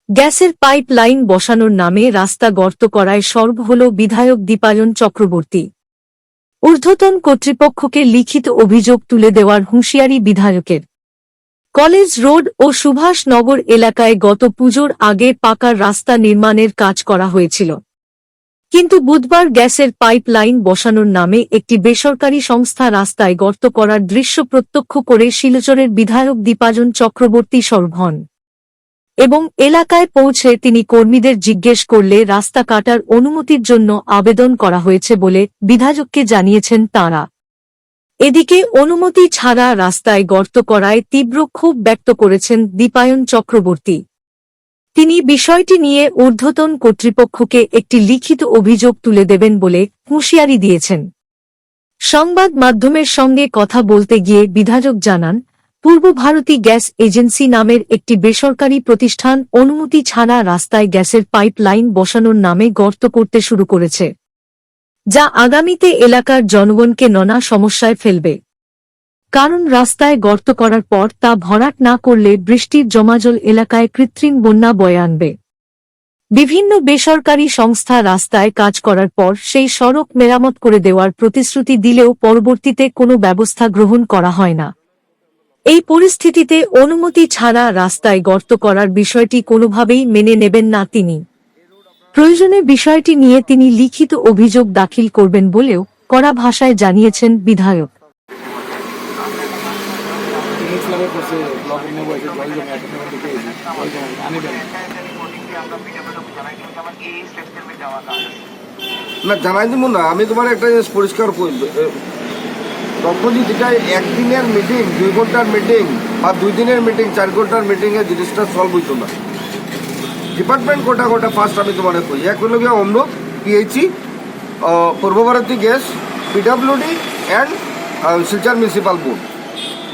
গ্যাসের pipe line বসানোর নামে রাস্তা গর্ত করায় সরব হল বিধায়ক দীপায়ন চক্রবর্তী। ঊর্ধ্বতন কর্তৃপক্ষকে লিখিত অভিযোগ তুলে দেওয়ার হুঁশিয়ারি বিধায়কের। কলেজ রোড ও সুভাষনগর এলাকায় গত পুজোর আগে পাকার রাস্তা নির্মাণের কাজ করা হয়েছিল, কিন্তু বুধবার গ্যাসের পাইপ লাইন বসানোর নামে একটি বেসরকারি সংস্থা রাস্তায় গর্ত করার দৃশ্য প্রত্যক্ষ করে শিলচরের বিধায়ক দীপায়ন চক্রবর্তী সরব হন এবং এলাকায় পৌঁছে তিনি কর্মীদের জিজ্ঞেস করলে রাস্তা কাটার অনুমতির জন্য আবেদন করা হয়েছে বলে বিধায়ককে জানিয়েছেন তাঁরা। এদিকে অনুমতি ছাড়া রাস্তায় গর্ত করায় তীব্র ক্ষোভ ব্যক্ত করেছেন দীপায়ন চক্রবর্তী। তিনি বিষয়টি নিয়ে ঊর্ধ্বতন কর্তৃপক্ষকে একটি লিখিত অভিযোগ তুলে দেবেন বলে হুঁশিয়ারি দিয়েছেন। সংবাদ মাধ্যমের সঙ্গে কথা বলতে গিয়ে বিধায়ক জানান, পূর্ব ভারতী গ্যাস এজেন্সি নামের একটি বেসরকারি প্রতিষ্ঠান অনুমতি ছাড়া রাস্তায় গ্যাসের পাইপ লাইন বসানোর নামে গর্ত করতে শুরু করেছে, যা আগামীতে এলাকার জনগণকে নানা সমস্যায় ফেলবে। কারণ রাস্তায় গর্ত করার পর তা ভরাট না করলে বৃষ্টির জমাজল এলাকায় কৃত্রিম বন্যা বয়ে আনবে। বিভিন্ন বেসরকারি সংস্থা রাস্তায় কাজ করার পর সেই সড়ক মেরামত করে দেওয়ার প্রতিশ্রুতি দিলেও পরবর্তীতে কোনো ব্যবস্থা গ্রহণ করা হয় না। এই পরিস্থিতিতে অনুমতি ছাড়া রাস্তায় গর্ত করার বিষয়টি কোনোভাবেই মেনে নেবেন না তিনি। প্রয়োজনে বিষয়টি নিয়ে তিনি লিখিত অভিযোগ দাখিল করবেন বলেও কড়া ভাষায় জানিয়েছেন বিধায়ক। না জানাই দিব না, আমি তোমার একটা জিনিস পরিষ্কার করব। তখন যেটা একদিনের মিটিং, 2 ঘন্টার মিটিং বা 2 দিনের মিটিং, 4 ঘন্টার মিটিংয়ে জিনিসটা সলভ হইতো না। ডিপার্টমেন্ট কোটা কোটা ফার্স্ট আমি তোমার কই, এক হলো গিয়ে অমৃত, পিএইচই, পূর্ব Bharati gas, PWD and Silchar municipal board.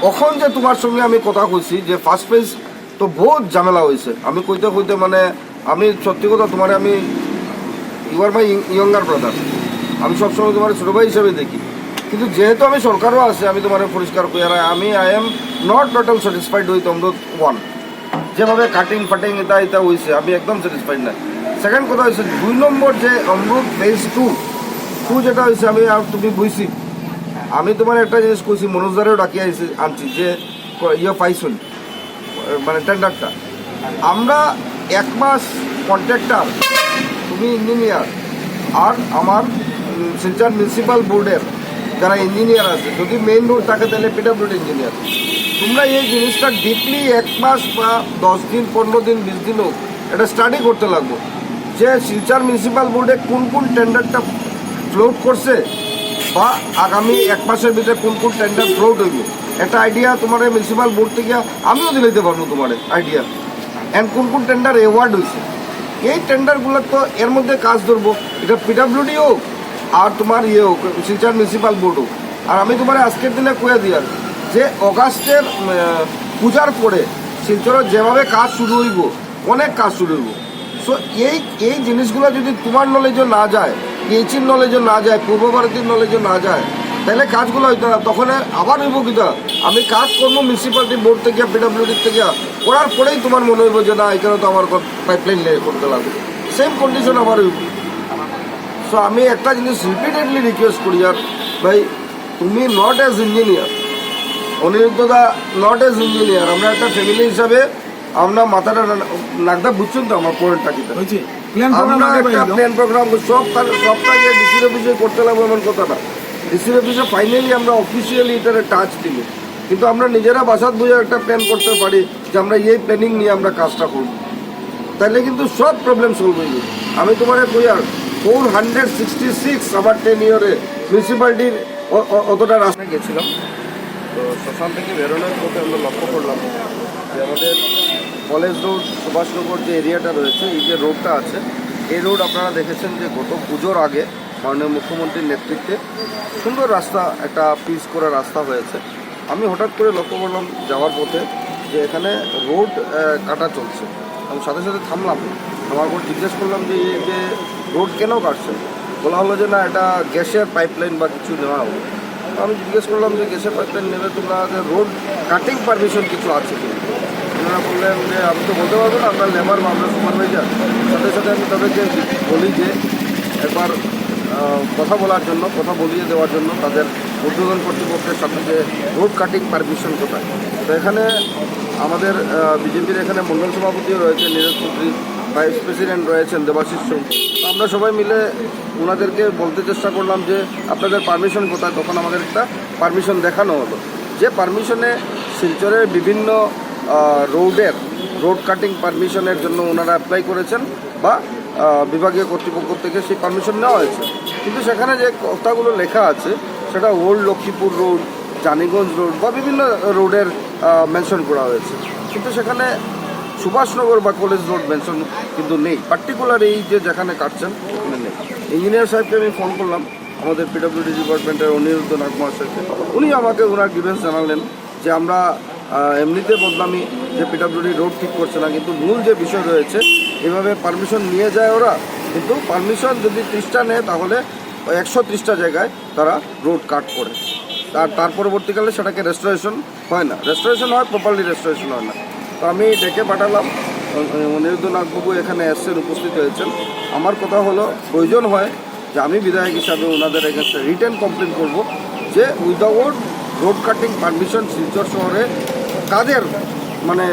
এখন যে তোমার সঙ্গে আমি কথা কইছি যে ফার্স্ট ফেজ তো বহুত ঝামেলা হয়েছে। আমি কইতে কইতে মানে আমি সত্যি কথা তোমার আমি you are my younger brother, আমি সবসময় তোমার ছোটো ভাই হিসেবে দেখি। কিন্তু যেহেতু আমি সরকারও আছে, আমি তোমার পরিষ্কার করি আর আমি I am not total satisfied with Amrit 1, যেভাবে কাটিং ফাটিং এটা এটা হয়েছে আমি একদম স্যাটিসফাইড না। সেকেন্ড কথা হয়েছে 2 নম্বর যে অমৃত ফেজ 2 যেটা হয়েছে, আমি আর তুমি বুঝছি, আমি তোমার একটা জিনিস কইছি, মনোজদারেও ডাকি আনছি যে ইয়ে পাইছুন মানে টেন্ডারটা। আমরা 1 মাস কন্ট্রাক্টর, তুমি ইঞ্জিনিয়ার আর আমার শিলচর মিউনিসিপাল বোর্ডের যারা ইঞ্জিনিয়ার আছে, যদি মেইন রোড থাকে তাহলে পিডাব্লিউডি ইঞ্জিনিয়ার, তোমরা এই জিনিসটা ডিপলি 1 মাস বা 10 দিন 15 দিন 20 দিন হোক এটা স্টাডি করতে লাগবো যে শিলচর মিউনিসিপাল বোর্ডে কোন কোন টেন্ডারটা ফ্লোট করছে বা আগামী 1 মাসের ভিতরে কোন কোন টেন্ডার ফ্লোট হইব। একটা আইডিয়া তোমার মিউনিসিপাল বোর্ড থেকে আমিও দিতে পারবো তোমার আইডিয়া, অ্যান্ড কোন কোন টেন্ডার অ্যাওয়ার্ড হয়েছে। এই টেন্ডারগুলো তো এর মধ্যে কাজ ধরবো, এটা পিডাব্লিউডি হোক আর তোমার ইয়ে হোক শিলচর মিউনিসিপাল বোর্ড হোক। আর আমি তোমার আজকের দিনে কয়ে দিয়ার যে অগাস্টের পূজার পরে শিলচরের যেভাবে কাজ শুরু হইব, অনেক কাজ শুরু হইব। সো এই জিনিসগুলো যদি তোমার নলেজও না যায়, পিএইচির নলেজও না যায়, পূর্ব ভারতীর নলেজও না যায়, তাহলে কাজগুলো হইতো না। তখন আবার হইব কিনা আমি কাজ করবো মিউনিসিপ্যালিটি বোর্ড থেকে পিডাব্লিউডির থেকে, করার পরেই তোমার মনে হইব যে না এখানে তো আমার পাইপলাইন করতে লাগবে, সেম কন্ডিশন আবার হইব। সো আমি একটা জিনিস রিপিটেডলি রিকোয়েস্ট করি, আর ভাই তুমি নট অ্যাজ ইঞ্জিনিয়ার, অনিরুদ্ধদা নট অ্যাজ ইঞ্জিনিয়ার, আমরা একটা ফ্যামিলি হিসাবে আমরা মাথাটা নাকদা বুঝছেন তো আমার পয়েন্টটা কি, আমরা একটা প্ল্যান প্রোগ্রাম সবটাকে ডিসির অফিসে করতে লাগবো এমন কথা না। ডিসির অফিসে ফাইনালি আমরা অফিসিয়ালি এটার টাচ দিল, কিন্তু আমরা নিজেরা বাসাত বুঝে একটা প্ল্যান করতে পারি যে আমরা এই প্ল্যানিং নিয়ে আমরা কাজটা করব, তাহলে কিন্তু সব প্রবলেম সলভ হয়ে যাবে। আমি তোমার কই আর 466 আমার 10 ইয়ারে মিউনিসিপ্যালিটির অতটা রাস্তা গেছিলাম। তো শ্মশান থেকে বেরোনোর পথে আমরা লক্ষ্য করলাম যে আমাদের কলেজ রোড, সুভাষনগর যে এরিয়াটা রয়েছে, এই যে রোডটা আছে, এই রোড আপনারা দেখেছেন যে গত পুজোর আগে মাননীয় মুখ্যমন্ত্রীর নেতৃত্বে সুন্দর রাস্তা, একটা পিচ করা রাস্তা হয়েছে। আমি হঠাৎ করে লক্ষ্য করলাম যাওয়ার পথে যে এখানে রোড কাটা চলছে। আমি সাথে সাথে থামলাম, আমার পর জিজ্ঞেস করলাম যে এই যে রোড কেন কাটছে, বলা হলো যে না এটা গ্যাসের পাইপলাইন বা কিছু নেওয়া হবে। আমি জিজ্ঞেস করলাম যে গ্যাসের পাইপলাইন নেবে তোমরা, রোড কাটিং পারমিশন কিছু আছে কিন্তু ওনারা বললেন যে আমি তো বলতে পারবো না, আপনার লেবার বা আপনার সুপারভাইজার। সাথে সাথে আমি তাদেরকে বলি যে একবার কথা বলার জন্য, কথা বলিয়ে দেওয়ার জন্য তাদের উদ্বোধন কর্তৃপক্ষের সাথে যে রোড কাটিং পারমিশন কোথায়। তো এখানে আমাদের বিজেপির এখানে মণ্ডল সভাপতিও রয়েছে নীরজ চৌধুরী, ভাইস প্রেসিডেন্ট রয়েছেন দেবাশিস চৌধুরী। তো আমরা সবাই মিলে ওনাদেরকে বলতে চেষ্টা করলাম যে আপনাদের পারমিশন কোথায়। তখন আমাদের একটা পারমিশন দেখানো হলো, যে পারমিশনে শিলচরের বিভিন্ন রোড কাটিং পারমিশনের জন্য ওনারা অ্যাপ্লাই করেছেন বা বিভাগীয় কর্তৃপক্ষ থেকে সেই পারমিশন নেওয়া হয়েছে। কিন্তু সেখানে যে কথাগুলো লেখা আছে সেটা old Lakshmipur road, Janiganj road বা বিভিন্ন রোডের মেনশন করা হয়েছে, কিন্তু সেখানে সুভাষনগর বা কলেজ রোড মেনশন কিন্তু নেই। পার্টিকুলার এই যে যেখানে কাটছেন ওখানে নেই। ইঞ্জিনিয়ার সাহেবকে আমি ফোন করলাম, আমাদের পিডব্লিউডি ডিপার্টমেন্টের অনিরুদ্ধ নাগ মহাশয়কে। উনি আমাকে ওনার গ্রিভেন্স জানালেন যে আমরা এমনিতে বদনামি যে পিডব্লিউডি রোড ঠিক করছে না, কিন্তু মূল যে বিষয় রয়েছে এভাবে পারমিশন নিয়ে যায় ওরা, কিন্তু পারমিশন যদি 30টা নেয় তাহলে 130টা জায়গায় তারা রোড কাট করে। আর তার পরবর্তীকালে সেটাকে রেস্টোরেশন হয় না, রেস্টোরেশন হয় প্রপারলি, রেস্টোরেশন হয় না। তো আমি ডেকে পাঠালাম, অনিরুদ্ধ নাগবাবু এখানে এসছেন, উপস্থিত হয়েছেন। আমার কথা হলো প্রয়োজন হয় যে আমি বিধায়ক হিসাবে ওনাদের এগেনস্টে রিটেন কমপ্লেন করব যে without road cutting permission Silchar শহরে কাদের মানে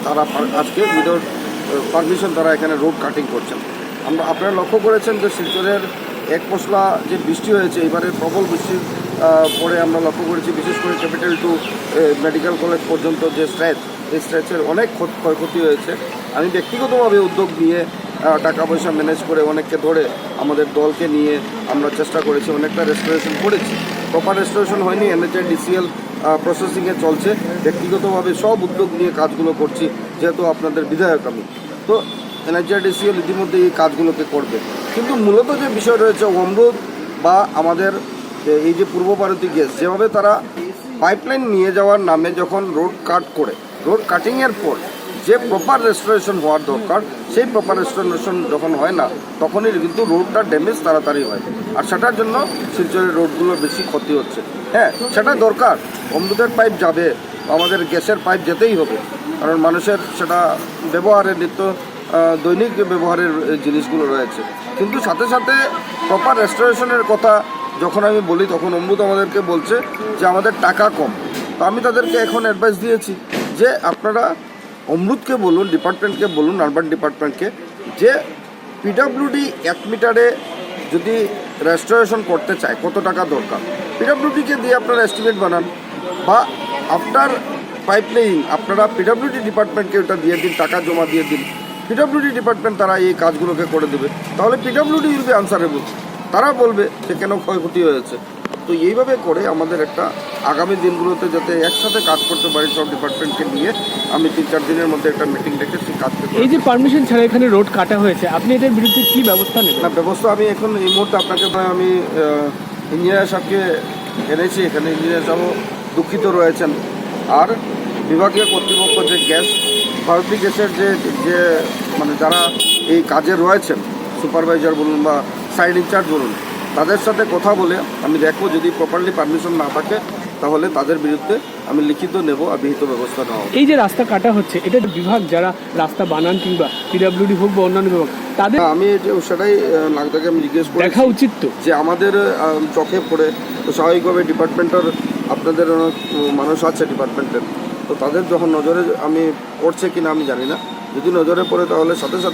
তারা আজকে উইদাউট পারমিশন তারা এখানে রোড কাটিং করছেন। আপনারা লক্ষ্য করেছেন যে শিলচরের এক পশলা যে বৃষ্টি হয়েছে, এবারে প্রবল বৃষ্টির পরে আমরা লক্ষ্য করেছি, বিশেষ করে ক্যাপিটাল টু মেডিকেল কলেজ পর্যন্ত যে স্ট্রেচ, এই স্ট্রেচের অনেক ক্ষয়ক্ষতি হয়েছে। আমি ব্যক্তিগতভাবে উদ্যোগ নিয়ে টাকা পয়সা ম্যানেজ করে অনেককে ধরে আমাদের দলকে নিয়ে আমরা চেষ্টা করেছি, অনেকটা রেস্টোরেশন করেছি। প্রপার রেস্টোরেশন হয়নি, NHIDCL প্রসেসিংয়ে চলছে। ব্যক্তিগতভাবে সব উদ্যোগ নিয়ে কাজগুলো করছি, যেহেতু আপনাদের বিধায়ক আমি। তো NHIDCL ইতিমধ্যে এই কাজগুলোকে করবে, কিন্তু মূলত যে বিষয় রয়েছে অমৃত বা আমাদের এই যে পূর্ব ভারতীয় গ্যাস, যেভাবে তারা পাইপলাইন নিয়ে যাওয়ার নামে যখন রোড কাট করে, রোড কাটিংয়ের পর যে প্রপার রেস্টোরেশন হওয়ার দরকার, সেই প্রপার রেস্টোরেশন যখন হয় না তখনই কিন্তু রোডটা ড্যামেজ তাড়াতাড়ি হয়, আর সেটার জন্য শিলচরের রোডগুলো বেশি ক্ষতি হচ্ছে। হ্যাঁ, সেটা দরকার, অমৃতের পাইপ যাবে, আমাদের গ্যাসের পাইপ যেতেই হবে, কারণ মানুষের সেটা ব্যবহারের দৈনিক ব্যবহারের জিনিসগুলো রয়েছে। কিন্তু সাথে সাথে প্রপার রেস্টোরেশনের কথা যখন আমি বলি তখন অমৃত আমাদেরকে বলছে যে আমাদের টাকা কম। তো আমি তাদেরকে এখন অ্যাডভাইস দিয়েছি যে আপনারা অমৃতকে বলুন, ডিপার্টমেন্টকে বলুন, আরবান ডিপার্টমেন্টকে, যে পিডব্লিউডি 1 মিটারে যদি রেস্টোরেশন করতে চায় কত টাকা দরকার, পিডব্লিউডিকে দিয়ে আপনারা এস্টিমেট বানান, বা আফটার পাইপলাইন আপনারা পিডব্লিউডি ডিপার্টমেন্টকে ওটা দিয়ে দিন, টাকা জমা দিয়ে দিন, পিডব্লিউডি ডিপার্টমেন্ট তারা এই কাজগুলোকে করে দেবে। তাহলে পিডব্লিউডি উইল বি আনসারেবল, তারা বলবে যে কেন ক্ষয়ক্ষতি হয়েছে। তো এইভাবে করে আমাদের একটা আগামী দিনগুলোতে যাতে একসাথে কাজ করতে পারি সব ডিপার্টমেন্টকে নিয়ে, আমি 3-4 দিনের মধ্যে একটা মিটিং রেখেছি কাজ করতে। এই যে পারমিশন ছাড়া এখানে রোড কাটা হয়েছে, আপনি এটার বিরুদ্ধে কি ব্যবস্থা নেবেন? না, ব্যবস্থা আমি এখন এই মুহূর্তে আপনাকে আমি ইঞ্জিনিয়ার সাহেবকে এনেছি এখানে। ইঞ্জিনিয়ার সাহেবও দুঃখিত রয়েছেন, আর বিভাগীয় কর্তৃপক্ষ যে গ্যাস, ভারতী গ্যাসের যে মানে যারা এই কাজে রয়েছেন, সুপারভাইজার বলুন বা সাইড ইনচার্জ বলুন, তাদের সাথে কথা বলে আমি দেখবো যদি প্রপারলি পারমিশন না থাকে তাহলে তাদের বিরুদ্ধে আমি লিখিত নেব আর বিহিত ব্যবস্থা নেওয়া হবে। এই যে রাস্তা কাটা হচ্ছে, এটা বিভাগ যারা রাস্তা বানান কিংবা পিডব্লিউডি হোক বা অন্যান্য বিভাগ, তাদের আমি সেটাই নাগদাকে আমি জিজ্ঞেস করি দেখা উচিত তো, যে আমাদের চোখে পড়ে তো স্বাভাবিকভাবে ডিপার্টমেন্টের আপনাদের অনেক মানুষ আছে ডিপার্টমেন্টের, তো তাদের যখন নজরে আমি পড়ছে কিনা আমি জানি না, যদি নজরে পড়ে তাহলে সাথে সাথে